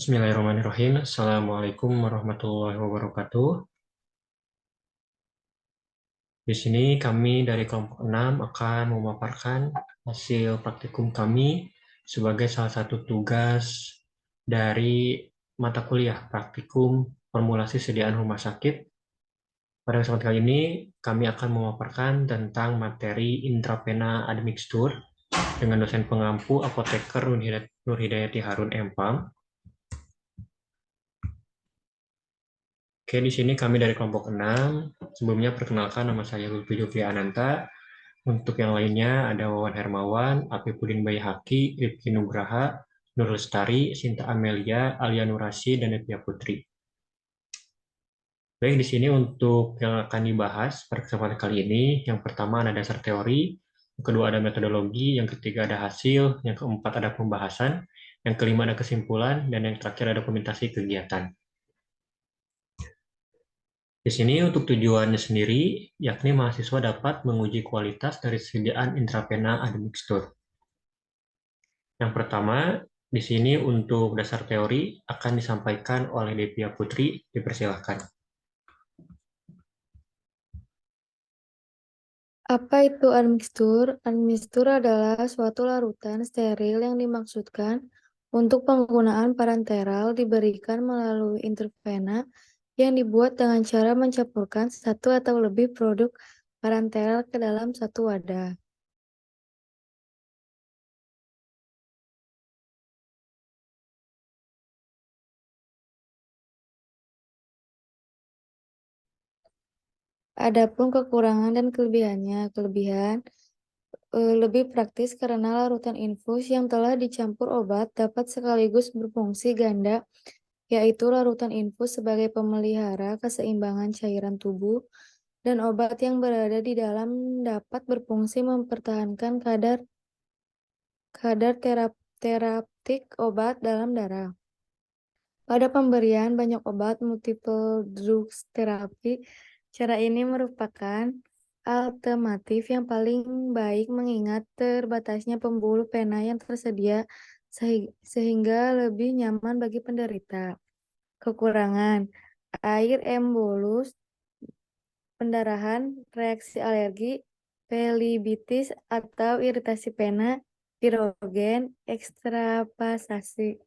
Bismillahirrahmanirrahim. Assalamualaikum warahmatullahi wabarakatuh. Di sini kami dari kelompok 6 akan memaparkan hasil praktikum kami sebagai salah satu tugas dari mata kuliah praktikum formulasi sediaan rumah sakit. Pada kesempatan kali ini kami akan memaparkan tentang materi intravena admixtur dengan dosen pengampu apoteker Nur Hidayati Harun Empang. Oke, di sini kami dari kelompok 6. Sebelumnya perkenalkan, nama saya Lutfi Jufri Ananta. Untuk yang lainnya ada Wawan Hermawan, Apipudin Bayhaki, Rifki Nugraha, Nur Lestari, Sinta Amelia, Alia Nurasi, dan Evia Putri. Baik, di sini untuk yang akan dibahas pada kesempatan kali ini, yang pertama ada dasar teori, yang kedua ada metodologi, yang ketiga ada hasil, yang keempat ada pembahasan, yang kelima ada kesimpulan, dan yang terakhir ada dokumentasi kegiatan. Di sini untuk tujuannya sendiri, yakni mahasiswa dapat menguji kualitas dari sediaan intravena admixtur. Yang pertama, di sini untuk dasar teori akan disampaikan oleh Devia Putri, dipersilahkan. Apa itu admixtur? Admixtur adalah suatu larutan steril yang dimaksudkan untuk penggunaan parenteral diberikan melalui intravena yang dibuat dengan cara mencampurkan satu atau lebih produk parenteral ke dalam satu wadah. Adapun kekurangan dan kelebihannya, lebih praktis karena larutan infus yang telah dicampur obat dapat sekaligus berfungsi ganda, yaitu larutan infus sebagai pemelihara keseimbangan cairan tubuh dan obat yang berada di dalam dapat berfungsi mempertahankan kadar kadar teraptik obat dalam darah. Pada pemberian banyak obat multiple drugs therapy, cara ini merupakan alternatif yang paling baik mengingat terbatasnya pembuluh pena yang tersedia sehingga lebih nyaman bagi penderita. Kekurangan air embolus, pendarahan, reaksi alergi, pelibitis atau iritasi pena, pirogen, ekstravasasi.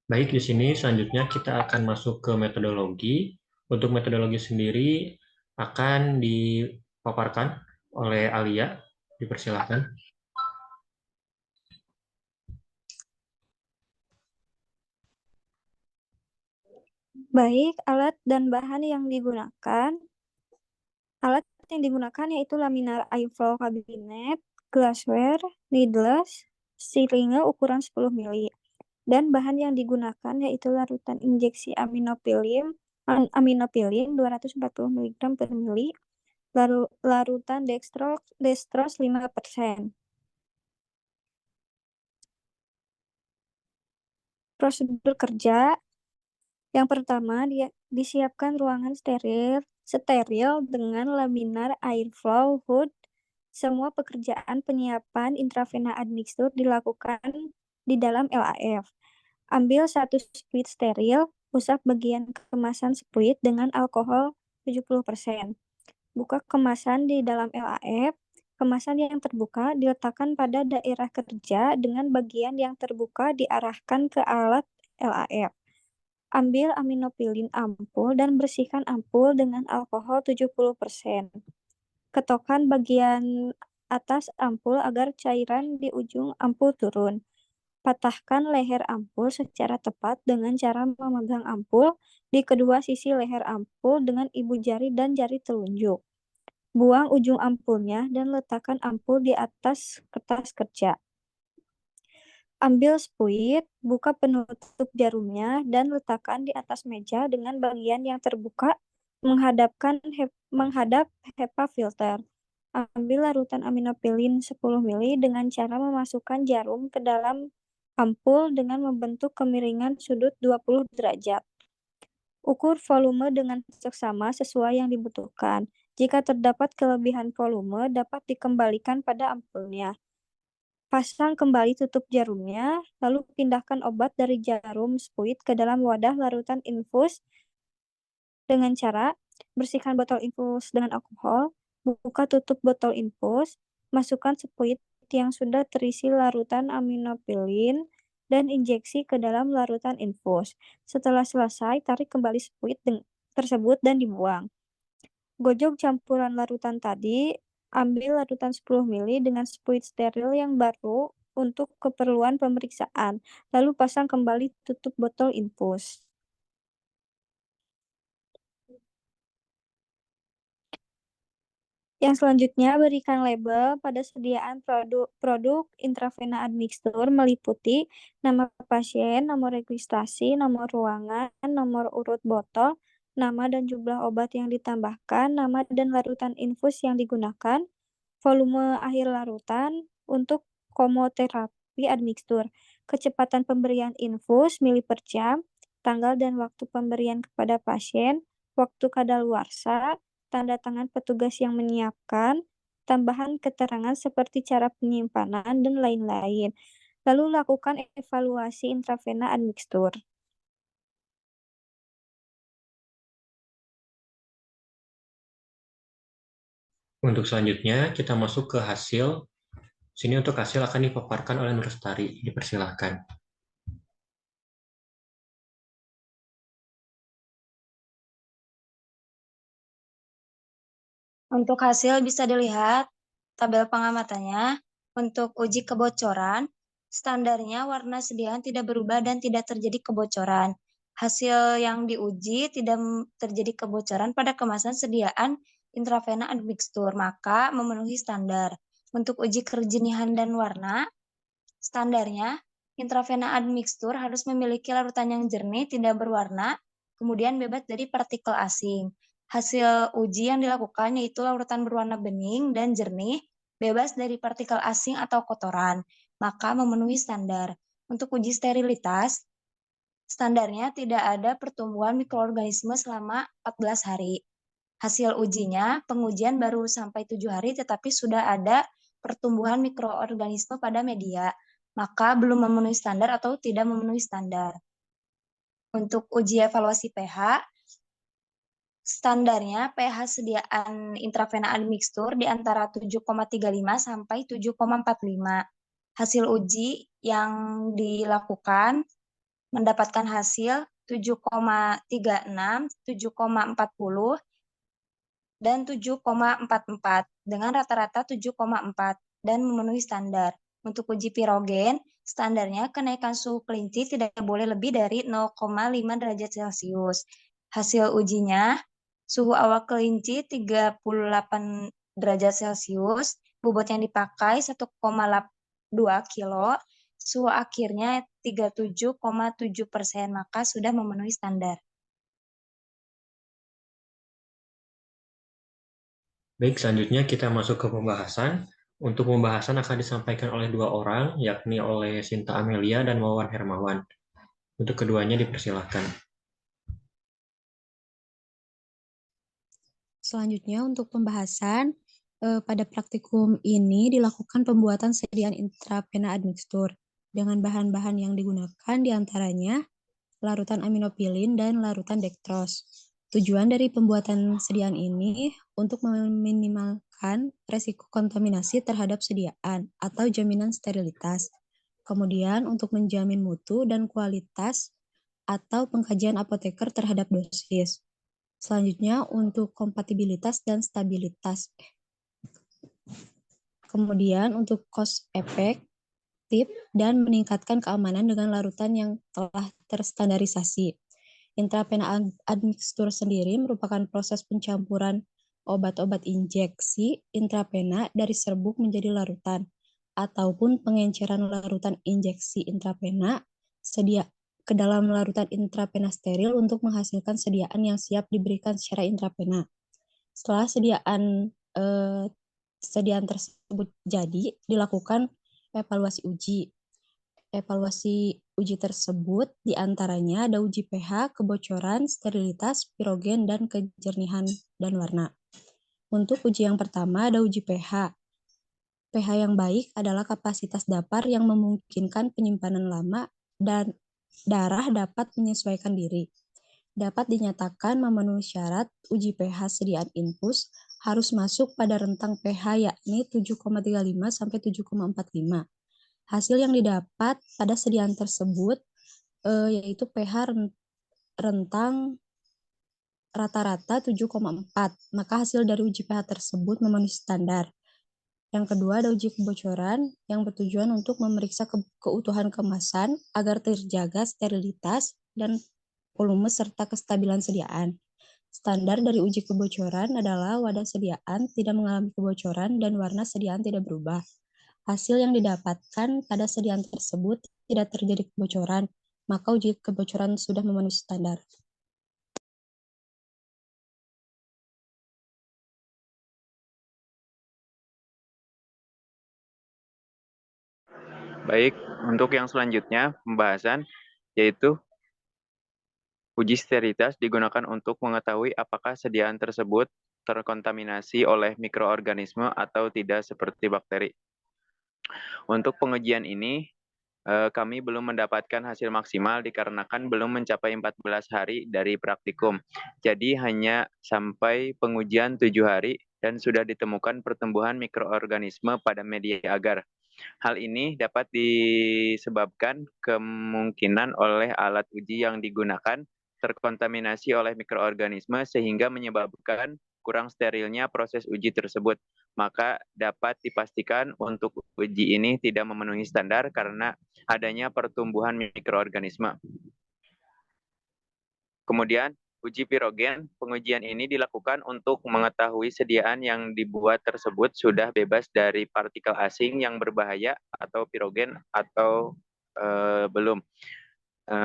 Baik, di sini selanjutnya kita akan masuk ke metodologi. Untuk metodologi sendiri akan dipaparkan oleh Alia, dipersilahkan. Baik, alat dan bahan yang digunakan. Alat yang digunakan yaitu laminar iFlow cabinet, glassware, needles, siringe ukuran 10 mili. Dan bahan yang digunakan yaitu larutan injeksi aminopilin 240 mg per mili, larutan dextrose 5%. Prosedur kerja. Yang pertama, disiapkan ruangan steril dengan laminar airflow hood. Semua pekerjaan penyiapan intravena admixtur dilakukan di dalam LAF. Ambil satu squid steril, usap bagian kemasan squid dengan alkohol 70%. Buka kemasan di dalam LAF. Kemasan yang terbuka diletakkan pada daerah kerja dengan bagian yang terbuka diarahkan ke alat LAF. Ambil aminopilin ampul dan bersihkan ampul dengan alkohol 70%. Ketokkan bagian atas ampul agar cairan di ujung ampul turun. Patahkan leher ampul secara tepat dengan cara memegang ampul di kedua sisi leher ampul dengan ibu jari dan jari telunjuk. Buang ujung ampulnya dan letakkan ampul di atas kertas kerja. Ambil spuit, buka penutup jarumnya, dan letakkan di atas meja dengan bagian yang terbuka menghadap HEPA filter. Ambil larutan aminopilin 10 mili dengan cara memasukkan jarum ke dalam ampul dengan membentuk kemiringan sudut 20 derajat. Ukur volume dengan seksama sesuai yang dibutuhkan. Jika terdapat kelebihan volume, dapat dikembalikan pada ampulnya. Pasang kembali tutup jarumnya, lalu pindahkan obat dari jarum spuit ke dalam wadah larutan infus dengan cara bersihkan botol infus dengan alkohol, buka tutup botol infus, masukkan spuit yang sudah terisi larutan aminopilin, dan injeksi ke dalam larutan infus. Setelah selesai, tarik kembali spuit tersebut dan dibuang. Gojok campuran larutan tadi, ambil larutan 10 ml dengan spuit steril yang baru untuk keperluan pemeriksaan, lalu pasang kembali tutup botol infus. Yang selanjutnya, berikan label pada sediaan produk intravena admixture meliputi nama pasien, nomor registrasi, nomor ruangan, nomor urut botol, nama dan jumlah obat yang ditambahkan, nama dan larutan infus yang digunakan, volume akhir larutan untuk komoterapi admixture, kecepatan pemberian infus mili per jam, tanggal dan waktu pemberian kepada pasien, waktu kadaluarsa, tanda tangan petugas yang menyiapkan, tambahan keterangan seperti cara penyimpanan, dan lain-lain. Lalu lakukan evaluasi intravena admixture. Untuk selanjutnya, kita masuk ke hasil. Sini untuk hasil akan dipaparkan oleh Nur Lestari. Dipersilahkan. Untuk hasil bisa dilihat tabel pengamatannya. Untuk uji kebocoran, standarnya warna sediaan tidak berubah dan tidak terjadi kebocoran. Hasil yang diuji tidak terjadi kebocoran pada kemasan sediaan intravena admixture, maka memenuhi standar. Untuk uji kerjenihan dan warna, standarnya intravena admixture harus memiliki larutan yang jernih, tidak berwarna, kemudian bebas dari partikel asing. Hasil uji yang dilakukan yaitu larutan berwarna bening dan jernih, bebas dari partikel asing atau kotoran, maka memenuhi standar. Untuk uji sterilitas, standarnya tidak ada pertumbuhan mikroorganisme selama 14 hari. Hasil ujinya, pengujian baru sampai 7 hari tetapi sudah ada pertumbuhan mikroorganisme pada media, maka belum memenuhi standar atau tidak memenuhi standar. Untuk uji evaluasi pH, standarnya pH sediaan intravena admixture di antara 7,35 sampai 7,45. Hasil uji yang dilakukan mendapatkan hasil 7,36, 7,40, dan 7,44 dengan rata-rata 7,4 dan memenuhi standar. Untuk uji pirogen, standarnya kenaikan suhu kelinci tidak boleh lebih dari 0,5 derajat Celcius. Hasil ujinya, suhu awal kelinci 38 derajat Celcius, bobot yang dipakai 1,2 kilo, suhu akhirnya 37,7%, maka sudah memenuhi standar. Baik, selanjutnya kita masuk ke pembahasan. Untuk pembahasan akan disampaikan oleh dua orang, yakni oleh Sinta Amelia dan Wawan Hermawan. Untuk keduanya dipersilahkan. Selanjutnya untuk pembahasan, pada praktikum ini dilakukan pembuatan sediaan intravena admixture dengan bahan-bahan yang digunakan diantaranya larutan aminopilin dan larutan dextrose. Tujuan dari pembuatan sediaan ini untuk meminimalkan resiko kontaminasi terhadap sediaan atau jaminan sterilitas. Kemudian untuk menjamin mutu dan kualitas atau pengkajian apoteker terhadap dosis. Selanjutnya untuk kompatibilitas dan stabilitas. Kemudian untuk cost efektif dan meningkatkan keamanan dengan larutan yang telah terstandarisasi. Intravena admixture sendiri merupakan proses pencampuran obat-obat injeksi intravena dari serbuk menjadi larutan ataupun pengenceran larutan injeksi intravena ke dalam larutan intravena steril untuk menghasilkan sediaan yang siap diberikan secara intravena. Setelah sediaan tersebut jadi, dilakukan evaluasi uji. Evaluasi uji tersebut diantaranya ada uji pH, kebocoran, sterilitas, pirogen, dan kejernihan dan warna. Untuk uji yang pertama ada uji pH. pH yang baik adalah kapasitas dapar yang memungkinkan penyimpanan lama dan darah dapat menyesuaikan diri. Dapat dinyatakan memenuhi syarat uji pH sediaan infus harus masuk pada rentang pH yakni 7,35 sampai 7,45. Hasil yang didapat pada sediaan tersebut yaitu pH rentang rata-rata 7,4. Maka hasil dari uji pH tersebut memenuhi standar. Yang kedua ada uji kebocoran yang bertujuan untuk memeriksa keutuhan kemasan agar terjaga sterilitas dan volume serta kestabilan sediaan. Standar dari uji kebocoran adalah wadah sediaan tidak mengalami kebocoran dan warna sediaan tidak berubah. Hasil yang didapatkan pada sediaan tersebut tidak terjadi kebocoran, maka uji kebocoran sudah memenuhi standar. Baik, untuk yang selanjutnya pembahasan yaitu uji sterilitas digunakan untuk mengetahui apakah sediaan tersebut terkontaminasi oleh mikroorganisme atau tidak seperti bakteri. Untuk pengujian ini, kami belum mendapatkan hasil maksimal dikarenakan belum mencapai 14 hari dari praktikum. Jadi hanya sampai pengujian 7 hari dan sudah ditemukan pertumbuhan mikroorganisme pada media agar. Hal ini dapat disebabkan kemungkinan oleh alat uji yang digunakan terkontaminasi oleh mikroorganisme sehingga menyebabkan kurang sterilnya proses uji tersebut. Maka dapat dipastikan untuk uji ini tidak memenuhi standar karena adanya pertumbuhan mikroorganisme. Kemudian, uji pirogen, pengujian ini dilakukan untuk mengetahui sediaan yang dibuat tersebut sudah bebas dari partikel asing yang berbahaya atau pirogen atau belum.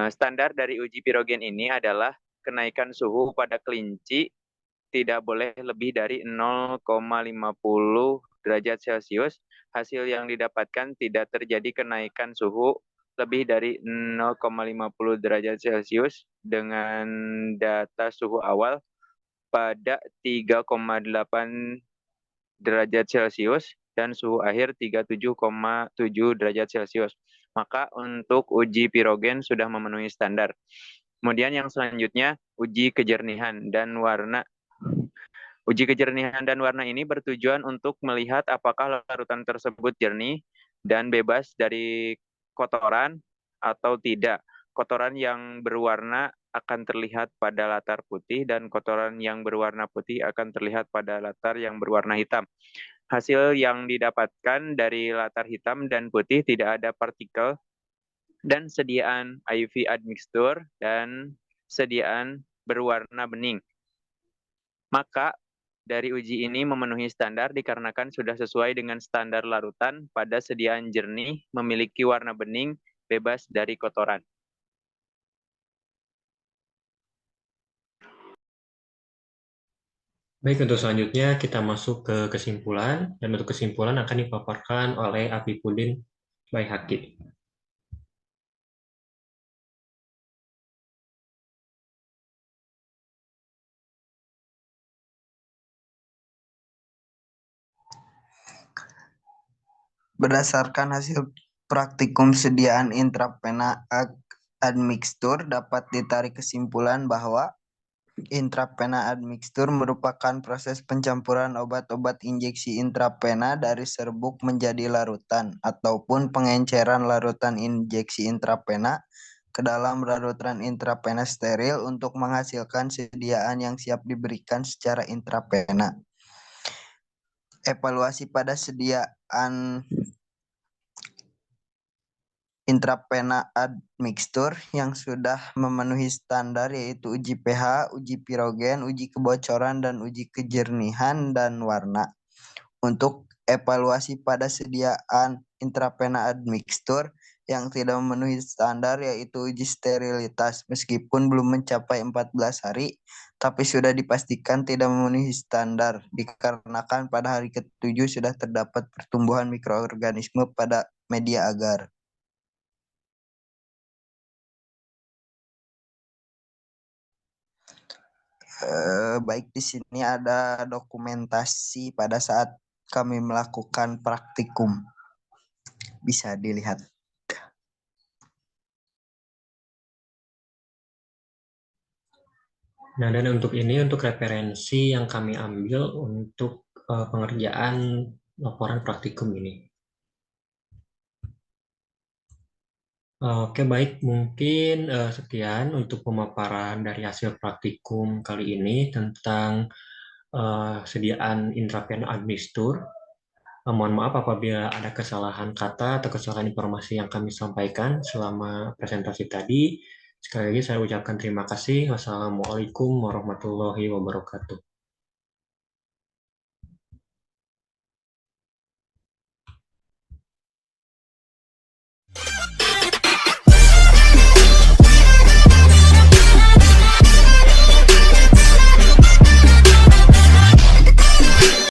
Standar dari uji pirogen ini adalah kenaikan suhu pada kelinci tidak boleh lebih dari 0,50 derajat Celcius. Hasil yang didapatkan tidak terjadi kenaikan suhu lebih dari 0,50 derajat Celcius dengan data suhu awal pada 3,8 derajat Celcius dan suhu akhir 37,7 derajat Celcius. Maka untuk uji pirogen sudah memenuhi standar. Kemudian yang selanjutnya uji kejernihan dan warna. Uji kejernihan dan warna ini bertujuan untuk melihat apakah larutan tersebut jernih dan bebas dari kotoran atau tidak. Kotoran yang berwarna akan terlihat pada latar putih dan kotoran yang berwarna putih akan terlihat pada latar yang berwarna hitam. Hasil yang didapatkan dari latar hitam dan putih tidak ada partikel dan sediaan IV admixture dan sediaan berwarna bening. Maka dari uji ini memenuhi standar dikarenakan sudah sesuai dengan standar larutan pada sediaan jernih, memiliki warna bening, bebas dari kotoran. Baik, untuk selanjutnya kita masuk ke kesimpulan, dan untuk kesimpulan akan dipaparkan oleh Apipudin Baihaqi. Berdasarkan hasil praktikum sediaan intravena admixture dapat ditarik kesimpulan bahwa intravena admixture merupakan proses pencampuran obat-obat injeksi intravena dari serbuk menjadi larutan ataupun pengenceran larutan injeksi intravena ke dalam larutan intravena steril untuk menghasilkan sediaan yang siap diberikan secara intravena. Evaluasi pada sediaan intravena admixture yang sudah memenuhi standar yaitu uji pH, uji pirogen, uji kebocoran, dan uji kejernihan dan warna. Untuk evaluasi pada sediaan intravena admixture yang tidak memenuhi standar yaitu uji sterilitas meskipun belum mencapai 14 hari tapi sudah dipastikan tidak memenuhi standar dikarenakan pada hari ke-7 sudah terdapat pertumbuhan mikroorganisme pada media agar. Baik di sini ada dokumentasi pada saat kami melakukan praktikum. Bisa dilihat. Nah, dan untuk ini, untuk referensi yang kami ambil untuk pengerjaan laporan praktikum ini. Oke, baik. Mungkin sekian untuk pemaparan dari hasil praktikum kali ini tentang sediaan intravena admixtur. Mohon maaf apabila ada kesalahan kata atau kesalahan informasi yang kami sampaikan selama presentasi tadi. Sekali lagi saya ucapkan terima kasih. Wassalamualaikum warahmatullahi wabarakatuh.